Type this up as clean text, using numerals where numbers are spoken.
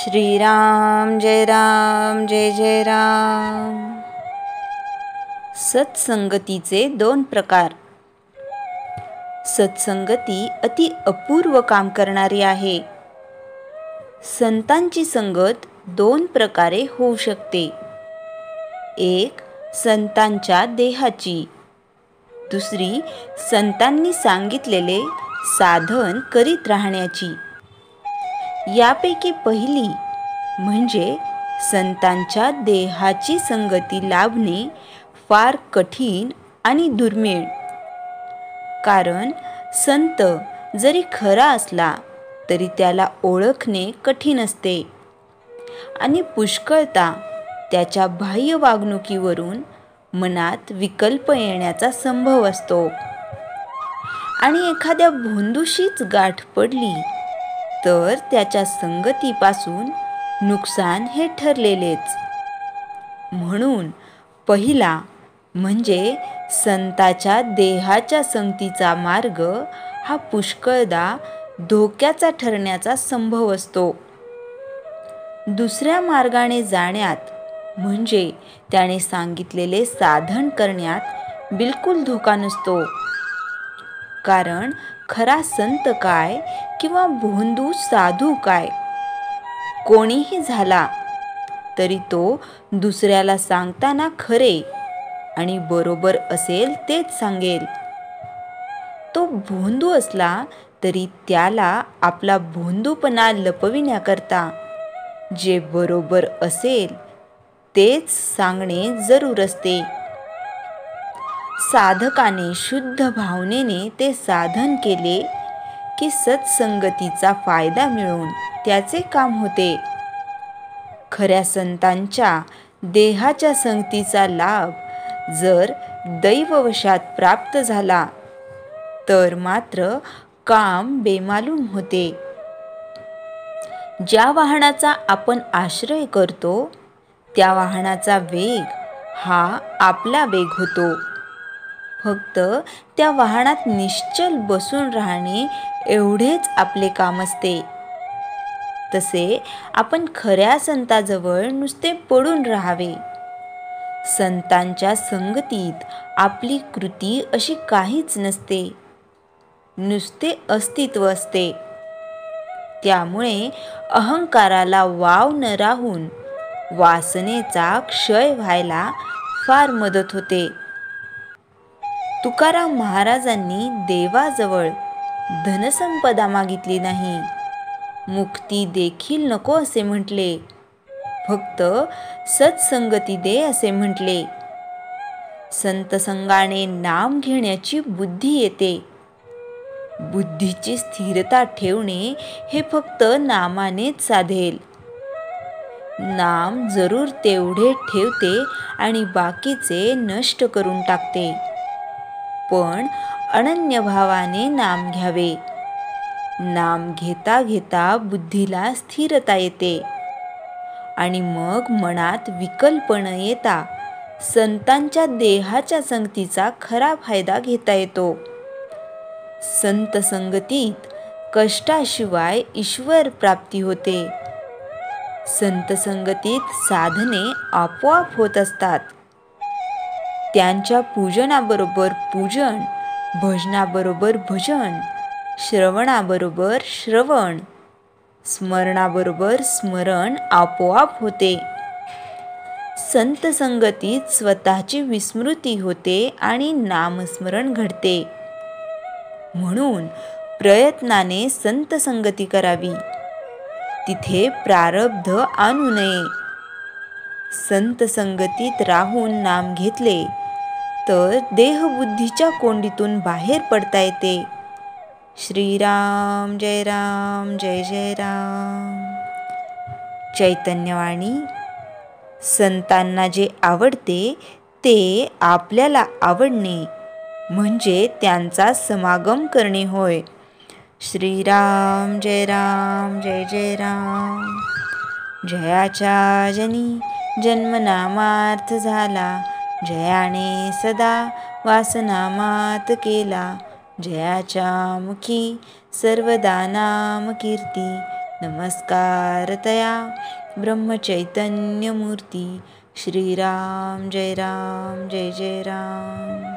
श्रीराम जय जय राम। सत्संगतीचे दोन प्रकार। सत्संगती अति अपूर्व काम करणारी आहे। संतांची संगत दोन प्रकारे होऊ शकते। एक संतांच्या देहाची, दुसरी संतांनी सांगितलेले साधन करीत राहण्याची। यापैकी पहिली म्हणजे संतांच्या देहाची संगती लाभणे फार कठीण आणि दुर्मिळ। कारण संत जरी खरा असला तरी त्याला ओळखणे कठीण असते आणि पुष्कळदा त्याच्या बाह्य वागणुकीवरून मनात विकल्प येण्याचा संभव असतो। आणि एखाद्या भोंदूशीच गाठ पडली तर त्याच्या संगतीपासून नुकसान हे ठरलेलेच। म्हणून पहिला म्हणजे संताच्या देहाच्या संगतीचा मार्ग हा पुष्कळदा धोक्याचा ठरण्याचा संभव असतो। दुसऱ्या मार्गाने जाण्यात म्हणजे त्याने सांगितलेले साधन करण्यात बिलकुल धोका नसतो। कारण खरा संत काय किंवा भोंदू साधू काय, कोणीही झाला तरी तो दुसऱ्याला सांगताना खरे आणि बरोबर असेल तेच सांगेल। तो भोंदू असला तरी त्याला आपला भोंदूपणा लपविण्याकरता जे बरोबर असेल तेच सांगणे जरूर असते। साधकाने शुद्ध भावनेने ते साधन केले की सत्संगतीचा फायदा मिळून त्याचे काम होते। खऱ्या संतांच्या देहाच्या संगतीचा लाभ जर दैववशात प्राप्त झाला तर मात्र काम बेमालूम होते। ज्या वाहनाचा आपण आश्रय करतो त्या वाहनाचा वेग हा आपला वेग होतो। फक्त त्या वाहनात निश्चल बसून राहणे एवढेच आपले काम असते। तसे आपण खऱ्या संताजवळ नुसते पडून राहावे। संतांच्या संगतीत आपली कृती अशी काहीच नसते, नुसते अस्तित्व असते। त्यामुळे अहंकाराला वाव न राहून वासनेचा क्षय व्हायला फार मदत होते। तुकाराम महाराजांनी देवाजवळ धनसंपदा मागितली नाही, मुक्ती देखील नको असे म्हटले, फक्त सत्संगती दे असे म्हटले। संतसंगाने नाम घेण्याची बुद्धी येते। बुद्धीची स्थिरता ठेवणे हे फक्त नामानेच साधेल। नाम जरूर तेवढे ठेवते आणि बाकीचे नष्ट करून टाकते, पण अनन्य भावाने नाम घ्यावे। नाम घेता घेता बुद्धीला स्थिरता येते आणि मग मनात विकल्प न येता संतांच्या देहाच्या संगतीचा खरा फायदा घेता येतो। संत संगतीत कष्टाशिवाय ईश्वर प्राप्ती होते। संत संगतीत साधने आपोआप होत असतात। त्यांच्या पूजनाबरोबर पूजन, भजनाबरोबर भजन, श्रवणाबरोबर श्रवण, स्मरणाबरोबर स्मरण आपोआप होते। संत संगतीत स्वतःची विस्मृती होते आणि नामस्मरण घडते। म्हणून प्रयत्नाने संत संगती करावी, तिथे प्रारब्ध आणू नये। संत संगतीत राहून नाम घेतले तर देहबुद्धीच्या कोंडीतून बाहेर पडता येते। श्रीराम जय जय राम। चैतन्यवाणी। संतांना जे आवडते ते आपल्याला आवडणे म्हणजे त्यांचा समागम करणे होय। श्रीराम जय जय राम। जयाच्या जनी जन्मनामार्थ झाला, जयाने सदा वासनामात केला। जयाच्या मुखी सर्वदा नाम कीर्ती, नमस्कारतया ब्रह्मचैतन्यमूर्ती. श्रीराम जय राम जय जय राम.